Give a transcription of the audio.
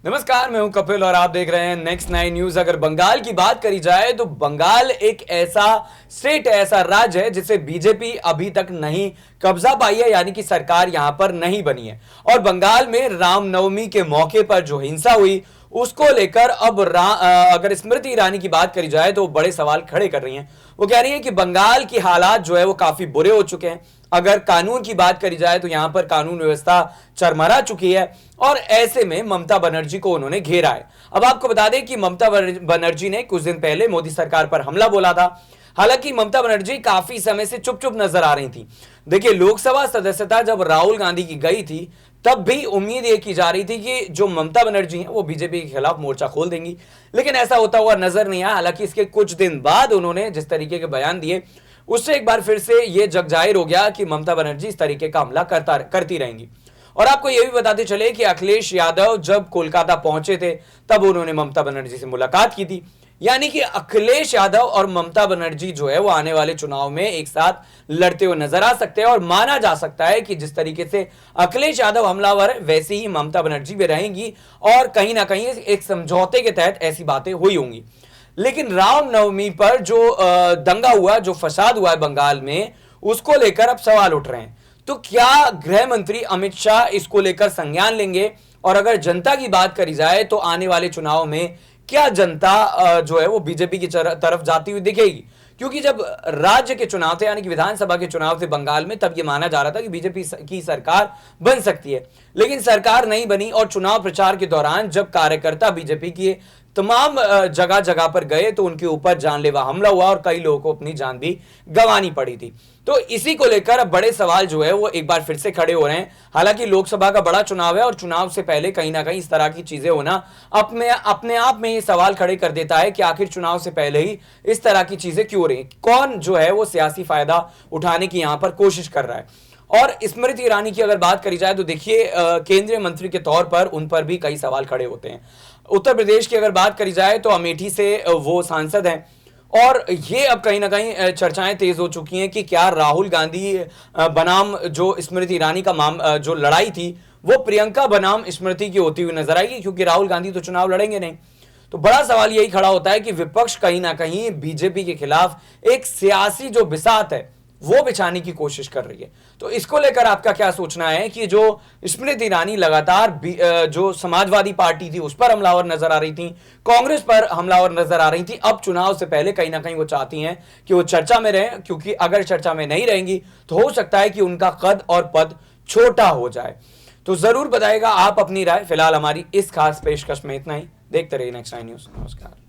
नमस्कार, मैं हूं कपिल और आप देख रहे हैं नेक्स्ट 9 न्यूज। अगर बंगाल की बात करी जाए तो बंगाल एक ऐसा स्टेट है, ऐसा राज्य है जिसे बीजेपी अभी तक नहीं कब्जा पाई है, यानी कि सरकार यहां पर नहीं बनी है। और बंगाल में रामनवमी के मौके पर जो हिंसा हुई उसको लेकर अब अगर स्मृति ईरानी की बात करी जाए तो वो बड़े सवाल खड़े कर रही हैं। वो कह रही हैं कि बंगाल की हालात जो है वो काफी बुरे हो चुके हैं। अगर कानून की बात करी जाए तो यहां पर कानून व्यवस्था चरमरा चुकी है और ऐसे में ममता बनर्जी को उन्होंने घेरा है। अब आपको बता दें कि ममता बनर्जी ने कुछ दिन पहले मोदी सरकार पर हमला बोला था। हालांकि ममता बनर्जी काफी समय से चुप चुप नजर आ रही थी। देखिए, लोकसभा सदस्यता जब राहुल गांधी की गई थी तब भी उम्मीद ये की जा रही थी कि जो ममता बनर्जी हैं वो बीजेपी के खिलाफ मोर्चा खोल देंगी, लेकिन ऐसा होता हुआ नजर नहीं आया। हालांकि इसके कुछ दिन बाद उन्होंने जिस तरीके के बयान दिए उससे एक बार फिर से यह जग जाहिर हो गया कि ममता बनर्जी इस तरीके का हमला करती रहेंगी। और आपको यह भी बताते चले कि अखिलेश यादव जब कोलकाता पहुंचे थे तब उन्होंने ममता बनर्जी से मुलाकात की थी। यानी कि अखिलेश यादव और ममता बनर्जी जो है वो आने वाले चुनाव में एक साथ लड़ते हुए नजर आ सकते हैं। और माना जा सकता है कि जिस तरीके से अखिलेश यादव हमलावर है वैसे ही ममता बनर्जी भी रहेंगी और कहीं ना कहीं एक समझौते के तहत ऐसी बातें हुई होंगी। लेकिन रामनवमी पर जो दंगा हुआ, जो फसाद हुआ है बंगाल में, उसको लेकर अब सवाल उठ रहे हैं। तो क्या गृह मंत्री अमित शाह इसको लेकर संज्ञान लेंगे? और अगर जनता की बात करी जाए तो आने वाले चुनाव में क्या जनता जो है वो बीजेपी की तरफ जाती हुई दिखेगी? क्योंकि जब राज्य के चुनाव थे, यानी कि विधानसभा के चुनाव थे बंगाल में, तब यह माना जा रहा था कि बीजेपी की सरकार बन सकती है, लेकिन सरकार नहीं बनी। और चुनाव प्रचार के दौरान जब कार्यकर्ता बीजेपी के तमाम जगह जगह पर गए तो उनके ऊपर जानलेवा हमला हुआ और कई लोगों को अपनी जान भी गंवानी पड़ी थी। तो इसी को लेकर अब बड़े सवाल जो है वो एक बार फिर से खड़े हो रहे हैं। हालांकि लोकसभा का बड़ा चुनाव है और चुनाव से पहले कहीं ना कहीं इस तरह की चीजें होना अपने आप में ये सवाल खड़े कर देता है कि आखिर चुनाव से पहले ही इस तरह की चीजें क्यों हो रही, कौन जो है वो सियासी फायदा उठाने की यहां पर कोशिश कर रहा है। और स्मृति ईरानी की अगर बात करी जाए तो देखिए, केंद्रीय मंत्री के तौर पर उन पर भी कई सवाल खड़े होते हैं। उत्तर प्रदेश की अगर बात करी जाए तो अमेठी से वो सांसद हैं और ये अब कहीं ना कहीं चर्चाएं तेज हो चुकी हैं कि क्या राहुल गांधी बनाम जो स्मृति ईरानी का जो लड़ाई थी वो प्रियंका बनाम स्मृति की होती हुई नजर आएगी, क्योंकि राहुल गांधी तो चुनाव लड़ेंगे नहीं। तो बड़ा सवाल यही खड़ा होता है कि विपक्ष कहीं ना कहीं बीजेपी के खिलाफ एक सियासी जो बिसात है वो बिछाने की कोशिश कर रही है। तो इसको लेकर आपका क्या सोचना है कि जो स्मृति ईरानी लगातार जो समाजवादी पार्टी थी उस पर हमलावर नजर आ रही थी, कांग्रेस पर हमलावर नजर आ रही थी, अब चुनाव से पहले कहीं ना कहीं वो चाहती हैं कि वो चर्चा में रहें, क्योंकि अगर चर्चा में नहीं रहेंगी तो हो सकता है कि उनका कद और पद छोटा हो जाए। तो जरूर बताइएगा आप अपनी राय। फिलहाल हमारी इस खास पेशकश में इतना ही। देखते रहिए नेक्स्ट 9 न्यूज। नमस्कार।